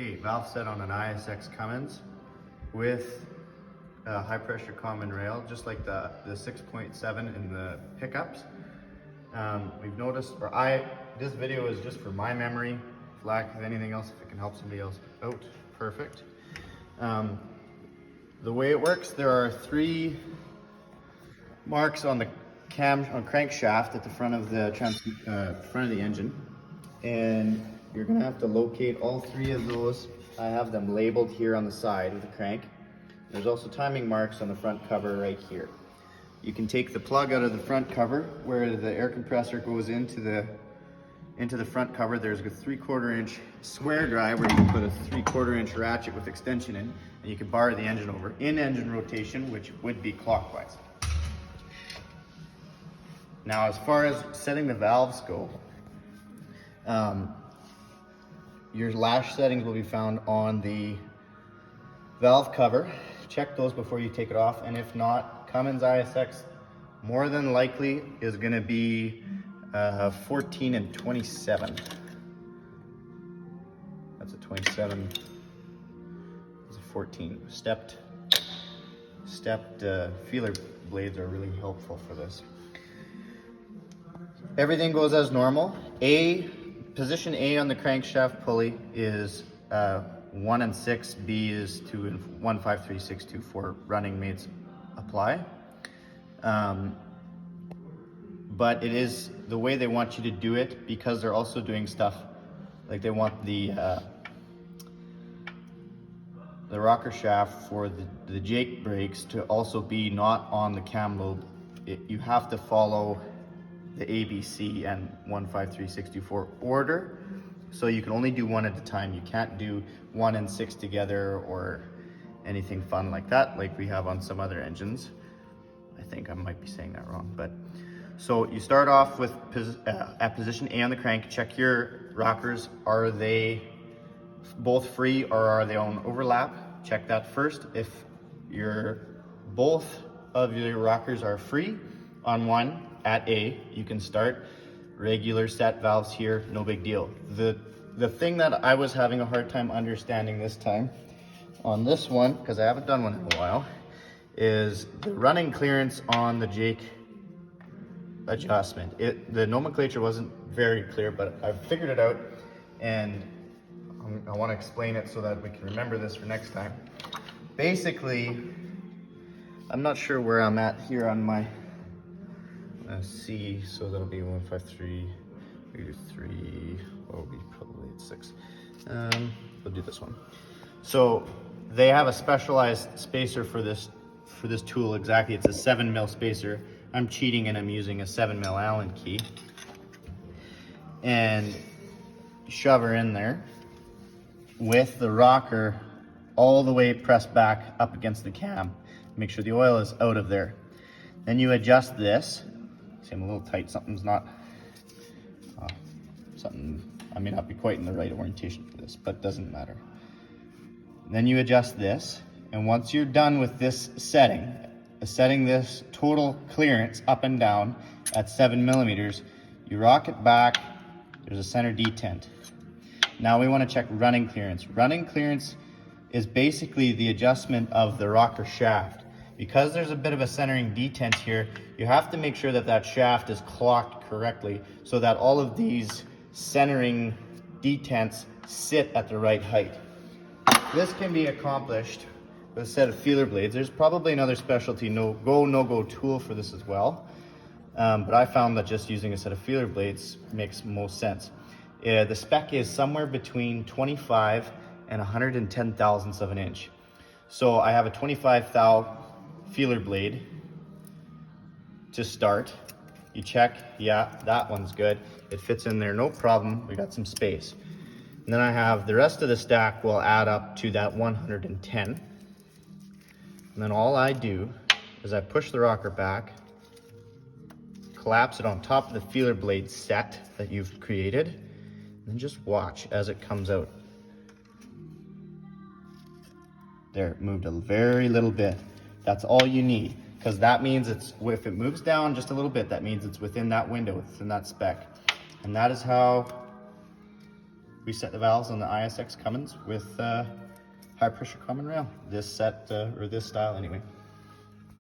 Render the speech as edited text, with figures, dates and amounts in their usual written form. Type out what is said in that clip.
Okay, valve set on an ISX Cummins with a high pressure common rail, just like the 6.7 in the pickups. We've noticed, this video is just for my memory, if lack of anything else, if it can help somebody else out, perfect. The way it works, there are 3 marks on the crankshaft at the front of the engine, and you're gonna have to locate all 3 of those. I have them labeled here on the side of the crank. There's also timing marks on the front cover right here. You can take the plug out of the front cover where the air compressor goes into the front cover. There's a 3/4 inch square drive where you can put a 3/4 inch ratchet with extension in, and you can bar the engine over in engine rotation, which would be clockwise. Now, as far as setting the valves go, your lash settings will be found on the valve cover. Check those before you take it off, and if not, Cummins ISX more than likely is going to be 14 and 27. That's a 27. It's a 14. Stepped feeler blades are really helpful for this. Everything goes as normal. Position A on the crankshaft pulley is 1 and 6, B is 2 and 1, 5, 3, 6, 2, 4 running mates apply. But it is the way they want you to do it, because they're also doing stuff like they want the rocker shaft for the Jake brakes to also be not on the cam lobe. You have to follow the ABC and 1, 5, 3, 6, 2, 4 order. So you can only do one at a time. You can't do 1 and 6 together or anything fun like that, like we have on some other engines. I think I might be saying that wrong, but so you start off with at position A on the crank. Check your rockers. Are they both free or are they on overlap? Check that first. If both of your rockers are free on one at A, you can start regular set valves here, no big deal. The thing that I was having a hard time understanding this time on this one, because I haven't done one in a while, is the running clearance on the Jake adjustment. The nomenclature wasn't very clear, but I've figured it out, and I want to explain it so that we can remember this for next time. Basically, I'm not sure where I'm at here on my C, so that'll be 1, 5, 3, 3, well, we probably at 6. We'll do this one. So they have a specialized spacer for this tool. Exactly, it's a 7mm spacer. I'm cheating and I'm using a 7mm Allen key, and shove her in there with the rocker all the way pressed back up against the cam. Make sure the oil is out of there. Then you adjust this. See, I'm a little tight. Something's not, I may not be quite in the right orientation for this, but it doesn't matter. Then you adjust this, and once you're done with this setting this total clearance up and down at 7mm, you rock it back. There's a center detent. Now we want to check running clearance. Running clearance is basically the adjustment of the rocker shaft. Because there's a bit of a centering detent here, you have to make sure that that shaft is clocked correctly so that all of these centering detents sit at the right height. This can be accomplished with a set of feeler blades. There's probably another specialty no-go tool for this as well, but I found that just using a set of feeler blades makes most sense. The spec is somewhere between 25 and 110 thousandths of an inch. So I have a 25 thou feeler blade to start. You check, yeah, that one's good. It fits in there, no problem. We got some space. And then I have the rest of the stack will add up to that 110. And then all I do is I push the rocker back, collapse it on top of the feeler blade set that you've created, and then just watch as it comes out. There, it moved a very little bit. That's all you need, because that means if it moves down just a little bit, that means it's within that window, within that spec. And that is how reset the valves on the ISX Cummins with high pressure common rail. This set, or this style anyway.